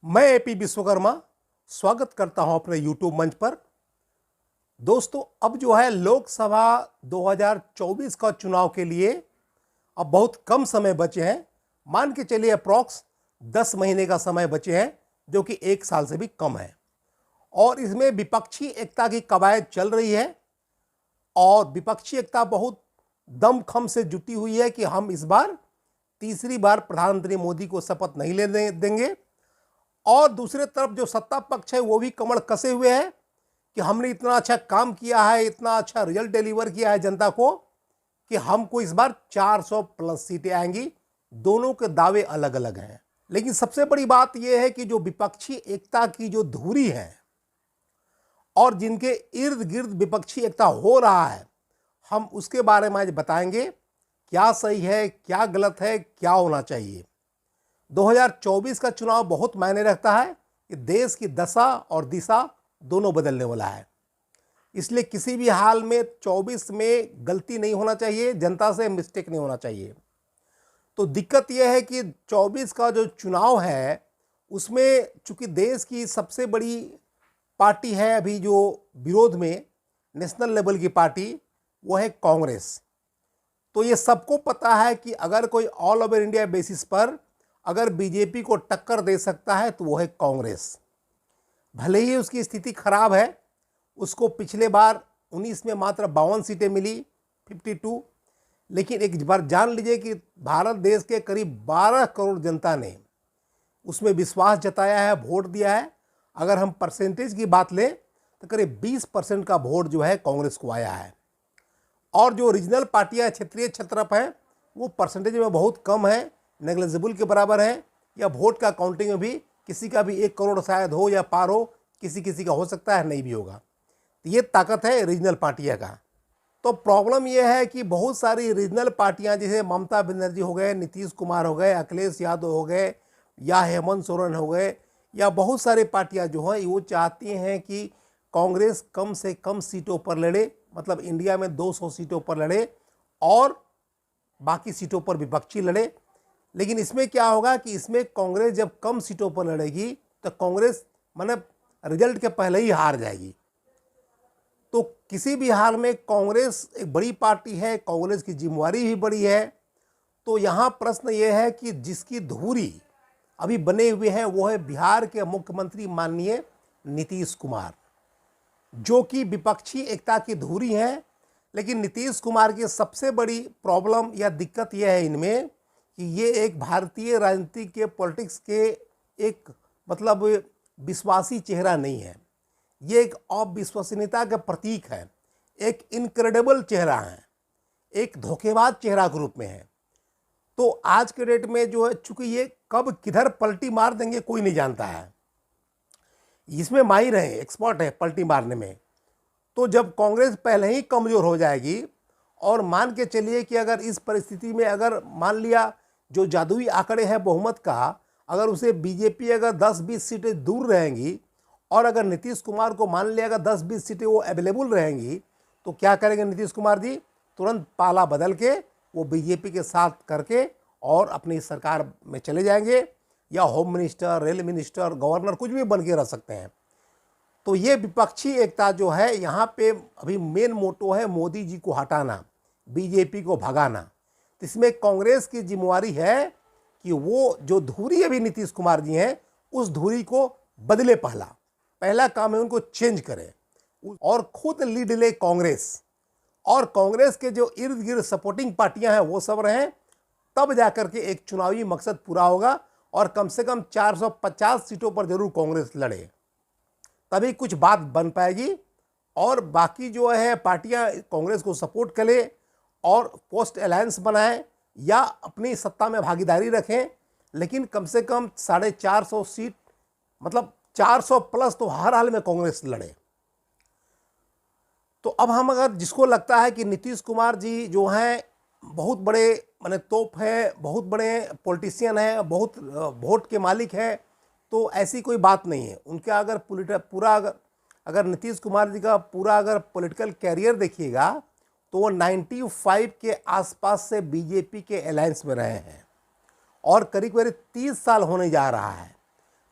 मैं एपी विश्वकर्मा स्वागत करता हूं अपने यूट्यूब मंच पर। दोस्तों, अब जो है लोकसभा 2024 का चुनाव के लिए अब बहुत कम समय बचे हैं। मान के चलिए अप्रॉक्स 10 महीने का समय बचे हैं, जो कि 1 साल से भी कम है। और इसमें विपक्षी एकता की कवायद चल रही है और विपक्षी एकता बहुत दमखम से जुटी हुई है कि हम इस बार तीसरी बार प्रधानमंत्री मोदी को शपथ नहीं लेने देंगे। और दूसरे तरफ जो सत्ता पक्ष है वो भी कमर कसे हुए है कि हमने इतना अच्छा काम किया है, इतना अच्छा रिजल्ट डिलीवर किया है जनता को कि हमको इस बार 400 प्लस सीटें आएंगी। दोनों के दावे अलग अलग हैं, लेकिन सबसे बड़ी बात यह है कि जो विपक्षी एकता की जो धुरी है और जिनके इर्द गिर्द विपक्षी एकता हो रहा है, हम उसके बारे में आज बताएंगे क्या सही है, क्या गलत है, क्या होना चाहिए। 2024 का चुनाव बहुत मायने रखता है कि देश की दशा और दिशा दोनों बदलने वाला है। इसलिए किसी भी हाल में 24 में गलती नहीं होना चाहिए, जनता से मिस्टेक नहीं होना चाहिए। तो दिक्कत यह है कि 24 का जो चुनाव है उसमें चूंकि देश की सबसे बड़ी पार्टी है अभी जो विरोध में, नेशनल लेवल की पार्टी, वो है कांग्रेस। तो ये सबको पता है कि अगर कोई ऑल ओवर इंडिया बेसिस पर अगर बीजेपी को टक्कर दे सकता है तो वो है कांग्रेस। भले ही उसकी स्थिति खराब है, उसको पिछले बार 19 में मात्र 52 सीटें मिली, 52। लेकिन एक बार जान लीजिए कि भारत देश के करीब 12 करोड़ जनता ने उसमें विश्वास जताया है, वोट दिया है। अगर हम परसेंटेज की बात लें तो करीब 20% का वोट जो है कांग्रेस को आया है। और जो रीजनल पार्टियां, क्षेत्रीय छत्रप हैं, वो परसेंटेज में बहुत कम है, नेग्लिजिबल के बराबर है, या वोट का काउंटिंग में भी किसी का भी 1 करोड़ शायद हो या पार हो, किसी किसी का हो सकता है, नहीं भी होगा। तो ये ताकत है रीजनल पार्टियां का। तो प्रॉब्लम ये है कि बहुत सारी रीजनल पार्टियां जैसे ममता बनर्जी हो गए, नीतीश कुमार हो गए, अखिलेश यादव हो गए, या हेमंत सोरेन हो गए, या बहुत सारी पार्टियां जो हैं वो चाहती हैं कि कांग्रेस कम से कम सीटों पर लड़े, मतलब इंडिया में 200 सीटों पर लड़े और बाकी सीटों पर विपक्षी लड़े। लेकिन इसमें क्या होगा कि इसमें कांग्रेस जब कम सीटों पर लड़ेगी तो कांग्रेस मतलब रिजल्ट के पहले ही हार जाएगी। तो किसी भी हाल में कांग्रेस एक बड़ी पार्टी है, कांग्रेस की जिम्मेवारी भी बड़ी है। तो यहाँ प्रश्न ये है कि जिसकी धुरी अभी बने हुए हैं वो है बिहार के मुख्यमंत्री माननीय नीतीश कुमार, जो कि विपक्षी एकता की धुरी हैं। लेकिन नीतीश कुमार की सबसे बड़ी प्रॉब्लम या दिक्कत यह है इनमें कि ये एक भारतीय राजनीति के पॉलिटिक्स के एक मतलब विश्वासी चेहरा नहीं है। ये एक अविश्वसनीयता का प्रतीक है, एक इनक्रेडिबल चेहरा है, एक धोखेबाज चेहरा के रूप में है। तो आज के डेट में जो है, चूंकि ये कब किधर पलटी मार देंगे कोई नहीं जानता है, इसमें माहिर है, एक्सपर्ट है पलटी मारने में। तो जब कांग्रेस पहले ही कमज़ोर हो जाएगी और मान के चलिए कि अगर इस परिस्थिति में अगर मान लिया जो जादुई आंकड़े हैं बहुमत का, अगर उसे बीजेपी अगर 10-20 सीटें दूर रहेंगी और अगर नीतीश कुमार को मान लिया अगर 10-20 सीटें वो अवेलेबल रहेंगी, तो क्या करेंगे नीतीश कुमार जी? तुरंत पाला बदल के वो बीजेपी के साथ करके और अपनी सरकार में चले जाएंगे, या home minister, rail minister, governor, कुछ भी बन के रह सकते हैं। तो ये विपक्षी एकता जो है यहाँ पे अभी मेन मोटो है मोदी जी को हटाना, बीजेपी को भगाना। तो इसमें कांग्रेस की जिम्मेवारी है कि वो जो धुरी अभी नीतीश कुमार जी हैं उस धुरी को बदले। पहला काम है उनको चेंज करें और खुद लीड ले कांग्रेस, और कांग्रेस के जो इर्द गिर्द सपोर्टिंग पार्टियां हैं वो सब रहें, तब जाकर के एक चुनावी मकसद पूरा होगा। और कम से कम 450 सीटों पर जरूर कांग्रेस लड़े, तभी कुछ बात बन पाएगी। और बाकी जो है पार्टियां कांग्रेस को सपोर्ट करें और पोस्ट अलायंस बनाएं या अपनी सत्ता में भागीदारी रखें, लेकिन कम से कम 450 सीट, मतलब 400 प्लस तो हर हाल में कांग्रेस लड़े। तो अब हम अगर जिसको लगता है कि नीतीश कुमार जी जो हैं बहुत बड़े माने तोप है, बहुत बड़े पॉलिटिशियन हैं, बहुत वोट के मालिक हैं, तो ऐसी कोई बात नहीं है। उनका अगर पूरा अगर नीतीश कुमार जी का पूरा अगर पॉलिटिकल कैरियर देखिएगा तो वो 95 के आसपास से बीजेपी के अलायंस में रहे हैं और करीब करीब 30 साल होने जा रहा है।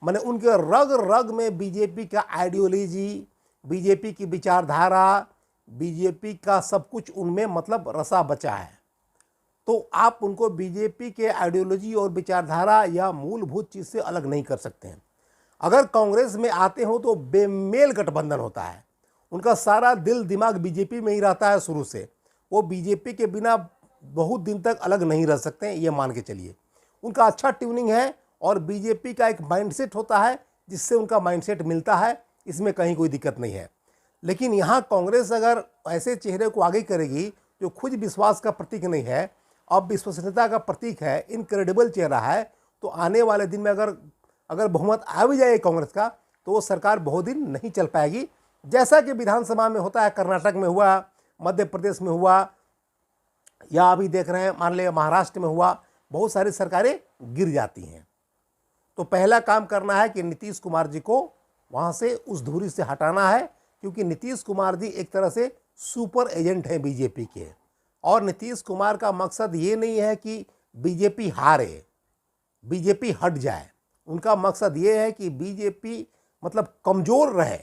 माने उनके रग रग में बीजेपी का आइडियोलॉजी, बीजेपी की विचारधारा, बीजेपी का सब कुछ उनमें मतलब रसा बचा है। तो आप उनको बीजेपी के आइडियोलॉजी और विचारधारा या मूलभूत चीज़ से अलग नहीं कर सकते हैं। अगर कांग्रेस में आते हो तो बेमेल गठबंधन होता है, उनका सारा दिल दिमाग बीजेपी में ही रहता है शुरू से। वो बीजेपी के बिना बहुत दिन तक अलग नहीं रह सकते हैं, ये मान के चलिए। उनका अच्छा ट्यूनिंग है और बीजेपी का एक माइंडसेट होता है जिससे उनका माइंडसेट मिलता है, इसमें कहीं कोई दिक्कत नहीं है। लेकिन यहाँ कांग्रेस अगर ऐसे चेहरे को आगे करेगी जो खुद विश्वास का प्रतीक नहीं है, अब विश्वसनीयता का प्रतीक है, इनक्रेडिबल चेहरा है, तो आने वाले दिन में अगर बहुमत आ भी जाए कांग्रेस का तो वो सरकार बहुत दिन नहीं चल पाएगी। जैसा कि विधानसभा में होता है, कर्नाटक में हुआ, मध्य प्रदेश में हुआ, या अभी देख रहे हैं मान लिया महाराष्ट्र में हुआ, बहुत सारी सरकारें गिर जाती हैं। तो पहला काम करना है कि नीतीश कुमार जी को वहाँ से उस धुरी से हटाना है, क्योंकि नीतीश कुमार जी एक तरह से सुपर एजेंट हैं बीजेपी के। और नीतीश कुमार का मकसद ये नहीं है कि बीजेपी हारे, बीजेपी हट जाए। उनका मकसद ये है कि बीजेपी मतलब कमज़ोर रहे,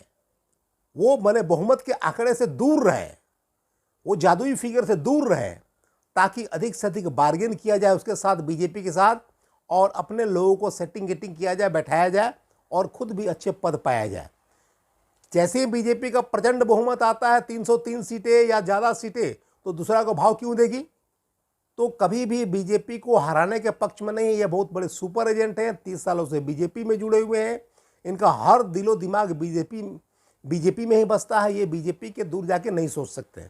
वो माने बहुमत के आंकड़े से दूर रहे, वो जादुई फिगर से दूर रहे, ताकि अधिक से अधिक बार्गेन किया जाए उसके साथ, बीजेपी के साथ, और अपने लोगों को सेटिंग किया जाए, बैठाया जाए और खुद भी अच्छे पद पाया जाए। जैसे ही बीजेपी का प्रचंड बहुमत आता है, 303 सीटें या ज़्यादा सीटें, तो दूसरा को भाव क्यों देगी? तो कभी भी बीजेपी को हराने के पक्ष में नहीं। ये बहुत बड़े सुपर एजेंट हैं, 30 सालों से बीजेपी में जुड़े हुए हैं, इनका हर दिलो दिमाग बीजेपी में ही बसता है, ये बीजेपी के दूर जाके नहीं सोच सकते।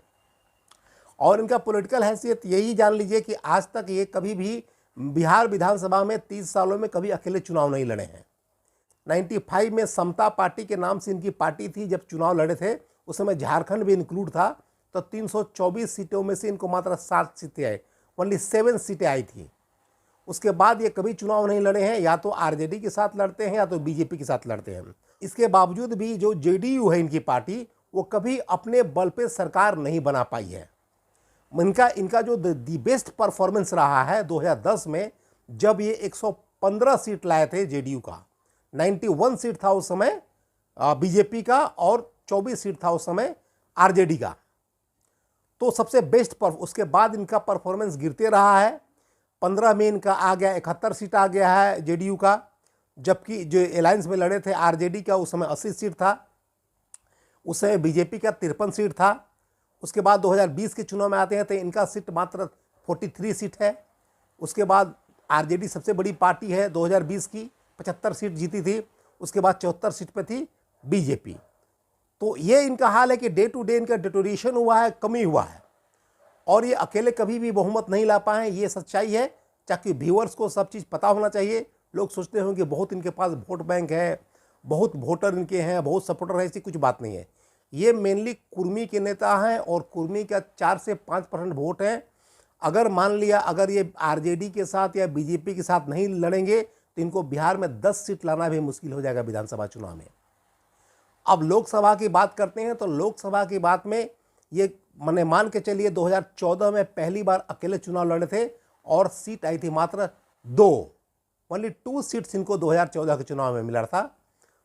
और इनका पॉलिटिकल हैसियत यही जान लीजिए कि आज तक ये कभी भी बिहार विधानसभा में 30 सालों में कभी अकेले चुनाव नहीं लड़े हैं। 95 में समता पार्टी के नाम से इनकी पार्टी थी, जब चुनाव लड़े थे उस समय झारखंड भी इंक्लूड था, तो 324 सीटों में से इनको मात्र 7 सीटें आई, ओनली 7 सीटें आई थी। उसके बाद ये कभी चुनाव नहीं लड़े हैं, या तो आरजेडी के साथ लड़ते हैं या तो बीजेपी के साथ लड़ते हैं। इसके बावजूद भी जो जेडीयू है इनकी पार्टी, वो कभी अपने बल पे सरकार नहीं बना पाई है। इनका जो दी बेस्ट परफॉर्मेंस रहा है 2010 में, जब ये 115 सीट लाए थे जेडीयू का, 91 सीट था उस समय बीजेपी का और 24 सीट था उस समय आरजेडी का। तो सबसे बेस्ट उसके बाद इनका परफॉर्मेंस गिरते रहा है। 15 में इनका आ गया 71 सीट आ गया है जेडीयू का, जबकि जो अलायंस में लड़े थे आरजेडी का उस समय 80 सीट था, उस समय बीजेपी का 53 सीट था। उसके बाद 2020 के चुनाव में आते हैं तो इनका सीट मात्र 43 सीट है। उसके बाद आरजेडी सबसे बड़ी पार्टी है, 2020 की 75 सीट जीती थी, उसके बाद 74 सीट पे थी बीजेपी। तो ये इनका हाल है कि डे टू डे इनका डिटोरेशन हुआ है, कमी हुआ है, और ये अकेले कभी भी बहुमत नहीं ला पाए, ये सच्चाई है। ताकि व्यूअर्स को सब चीज़ पता होना चाहिए। लोग सोचते होंगे बहुत इनके पास वोट बैंक है, बहुत वोटर इनके हैं, बहुत सपोर्टर है, ऐसी कुछ बात नहीं है। ये मेनली कुर्मी के नेता हैं और कुर्मी का 4 से 5% वोट है। अगर मान लिया अगर ये आरजेडी के साथ या बीजेपी के साथ नहीं लड़ेंगे तो इनको बिहार में 10 सीट लाना भी मुश्किल हो जाएगा विधानसभा चुनाव में। अब लोकसभा की बात करते हैं तो लोकसभा की बात में ये मान के चलिए 2014 में पहली बार अकेले चुनाव लड़े थे और सीट आई थी मात्र 2, ओनली 2 सीट्स इनको 2014 के चुनाव में मिला था।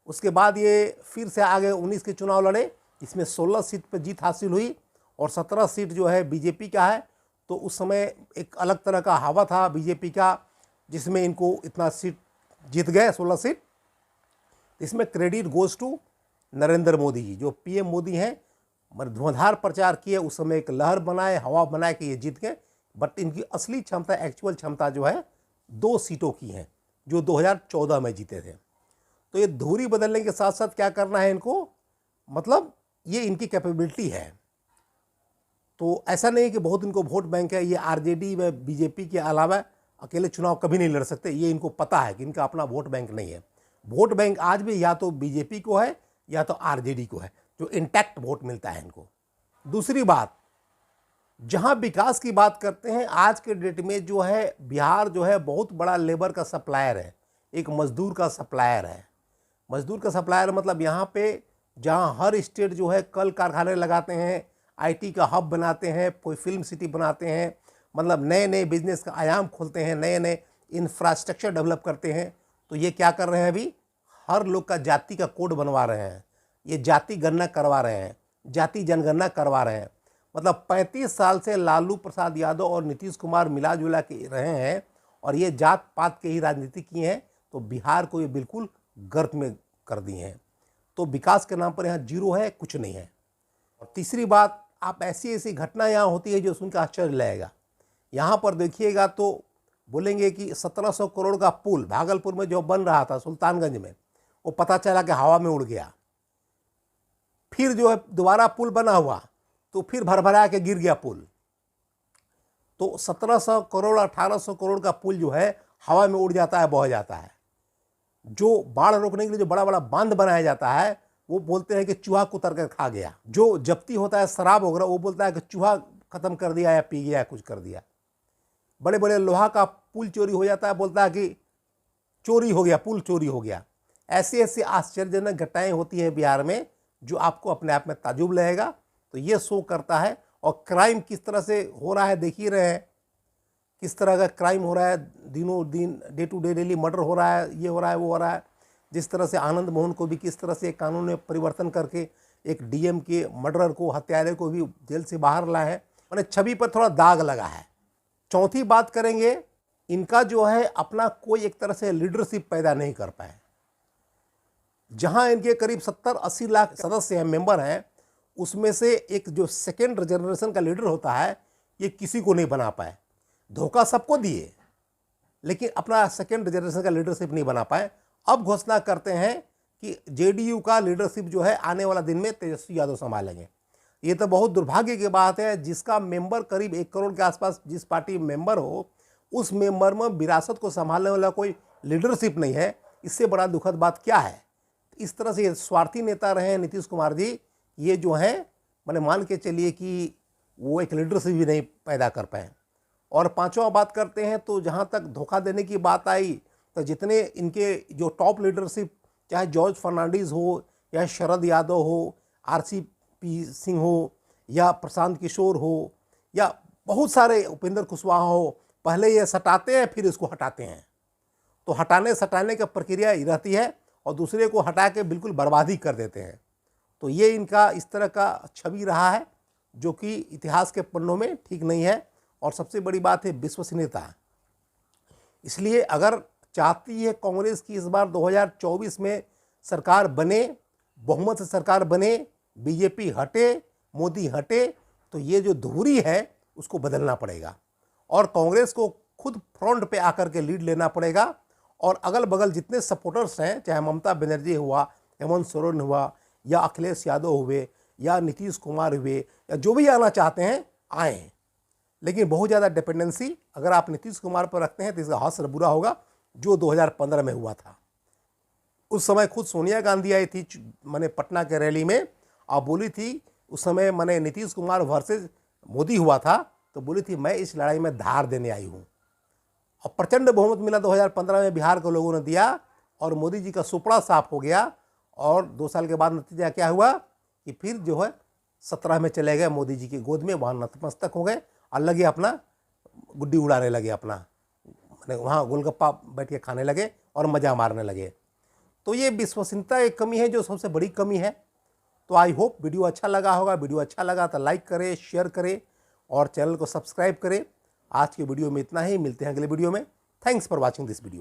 उसके बाद ये फिर से आगे 19 के चुनाव लड़े, इसमें 16 सीट पर जीत हासिल हुई और 17 सीट जो है बीजेपी का है। तो उस समय एक अलग तरह का हवा था बीजेपी का, जिसमें इनको इतना सीट जीत गए 16 सीट। इसमें credit goes to Narendra Modi ji, जो पीएम मोदी हैं, धुआंधार प्रचार किए, उस समय एक लहर बनाए, हवा बनाए कि ये जीत गए। बट इनकी असली क्षमता, एक्चुअल क्षमता जो है 2 सीटों की है, जो 2014 में जीते थे। तो ये धुरी बदलने के साथ साथ क्या करना है इनको, मतलब ये इनकी कैपेबिलिटी है। तो ऐसा नहीं कि बहुत इनको वोट बैंक है, ये आरजेडी व बीजेपी के अलावा अकेले चुनाव कभी नहीं लड़ सकते। ये इनको पता है कि इनका अपना वोट बैंक नहीं है। वोट बैंक आज भी या तो बीजेपी को है या तो आरजेडी को है, जो इंटैक्ट वोट मिलता है इनको। दूसरी बात, जहां विकास की बात करते हैं, आज के डेट में जो है बिहार जो है बहुत बड़ा लेबर का सप्लायर है, एक मजदूर का सप्लायर है। मजदूर का सप्लायर मतलब यहाँ पे जहाँ हर स्टेट जो है कल कारखाने लगाते हैं, आईटी का हब बनाते हैं, कोई फिल्म सिटी बनाते हैं, मतलब नए नए बिजनेस का आयाम खोलते हैं, नए नए इंफ्रास्ट्रक्चर डेवलप करते हैं। तो ये क्या कर रहे हैं अभी, हर लोग का जाति का कोड बनवा रहे हैं, ये जाति गणना करवा रहे हैं, जाति जनगणना करवा रहे हैं। मतलब 35 साल से लालू प्रसाद यादव और नीतीश कुमार मिला जुला के रहे हैं और ये जात पात के ही राजनीति की हैं, तो बिहार को ये बिल्कुल गर्त में कर दिए हैं। तो विकास के नाम पर यहाँ जीरो है, कुछ नहीं है। और तीसरी बात, आप ऐसी ऐसी घटना यहाँ होती है जो सुनकर आश्चर्य लगेगा। यहाँ पर देखिएगा तो बोलेंगे कि 1700 करोड़ का पुल भागलपुर में जो बन रहा था सुल्तानगंज में, वो पता चला कि हवा में उड़ गया। फिर जो है दोबारा पुल बना हुआ तो फिर भरभरा के गिर गया पुल। तो 1700 करोड़ 1800 करोड़ का पुल जो है हवा में उड़ जाता है, बह जाता है। जो बाढ़ रोकने के लिए जो बड़ा बड़ा बांध बनाया जाता है वो बोलते हैं कि चूहा कुतर कर खा गया। जो जब्ती होता है शराब वगैरह वो बोलता है कि चूहा खत्म कर दिया या पी गया, कुछ कर दिया। बड़े बड़े लोहा का पुल चोरी हो जाता है, बोलता है कि चोरी हो गया, पुल चोरी हो गया। ऐसी ऐसी आश्चर्यजनक घटनाएं होती है बिहार में जो आपको अपने आप में ताजुब लगेगा। तो ये शो करता है। और क्राइम किस तरह से हो रहा है देख ही रहे हैं, किस तरह का क्राइम हो रहा है, दिनों दिन day to day daily murder हो रहा है, ये हो रहा है, वो हो रहा है। जिस तरह से आनंद मोहन को भी किस तरह से कानून में परिवर्तन करके एक डीएम के मर्डरर को, हत्यारे को भी जेल से बाहर लाए हैं। मैंने छवि पर थोड़ा दाग लगा है। चौथी बात करेंगे, इनका जो है अपना कोई एक तरह से लीडरशिप पैदा नहीं कर पाए। जहां इनके करीब 70-80 लाख सदस्य हैं, मेंबर हैं, उसमें से एक जो सेकेंड जनरेशन का लीडर होता है ये किसी को नहीं बना पाए। धोखा सबको दिए लेकिन अपना सेकेंड जनरेशन का लीडरशिप नहीं बना पाए। अब घोषणा करते हैं कि जेडीयू का लीडरशिप जो है आने वाला दिन में तेजस्वी यादव संभालेंगे। ये तो बहुत दुर्भाग्य की बात है, जिसका मेंबर करीब 1 करोड़ के आसपास जिस पार्टी मेंबर हो, उस मेंबर में विरासत को संभालने वाला कोई लीडरशिप नहीं है। इससे बड़ा दुखद बात क्या है। इस तरह से स्वार्थी नेता रहे हैं नीतीश कुमार जी, ये जो हैं मैंने मान के चलिए कि वो एक लीडरशिप भी नहीं पैदा कर पाए। और पांचवा बात करते हैं तो जहाँ तक धोखा देने की बात आई, तो जितने इनके जो टॉप लीडरशिप, चाहे जॉर्ज फर्नांडीज हो या शरद यादव हो, आरसीपी सिंह हो या प्रशांत किशोर हो या बहुत सारे, उपेंद्र कुशवाहा हो, पहले ये सटाते हैं फिर इसको हटाते हैं। तो हटाने सटाने की प्रक्रिया रहती है और दूसरे को हटा के बिल्कुल बर्बादी कर देते हैं। तो ये इनका इस तरह का छवि रहा है जो कि इतिहास के पन्नों में ठीक नहीं है। और सबसे बड़ी बात है विश्वसनीयता। इसलिए अगर चाहती है कांग्रेस की इस बार 2024 में सरकार बने, बहुमत से सरकार बने, बीजेपी हटे, मोदी हटे, तो ये जो धुरी है उसको बदलना पड़ेगा और कांग्रेस को खुद फ्रंट पे आकर के लीड लेना पड़ेगा। और अगल बगल जितने सपोर्टर्स हैं, चाहे ममता बनर्जी हुआ, हेमंत सोरेन हुआ या अखिलेश यादव हुए या नीतीश कुमार हुए या जो भी आना चाहते हैं आए। लेकिन बहुत ज़्यादा डिपेंडेंसी अगर आप नीतीश कुमार पर रखते हैं तो इसका हाथ बुरा होगा, जो 2015 में हुआ था। उस समय खुद सोनिया गांधी आई थी मैंने पटना के रैली में, आप बोली थी उस समय मैंने नीतीश कुमार वर्सेस मोदी हुआ था, तो बोली थी मैं इस लड़ाई में धार देने आई हूँ। और प्रचंड बहुमत मिला 2015 में, बिहार के लोगों ने दिया और मोदी जी का सुपड़ा साफ हो गया। और 2 साल के बाद नतीजा क्या हुआ कि फिर जो है 17 में चले गए मोदी जी की गोद में, वहाँ नतमस्तक हो गए और लगे अपना गुड्डी उड़ाने लगे, अपना मैंने वहाँ गोलगप्पा बैठ के खाने लगे और मज़ा मारने लगे। तो ये विश्वसनीयता एक कमी है जो सबसे बड़ी कमी है। तो आई होप वीडियो अच्छा लगा होगा। वीडियो अच्छा लगा तो लाइक करें, शेयर करें और चैनल को सब्सक्राइब करें। आज की वीडियो में इतना ही, मिलते हैं अगले वीडियो में। Thanks for watching this video.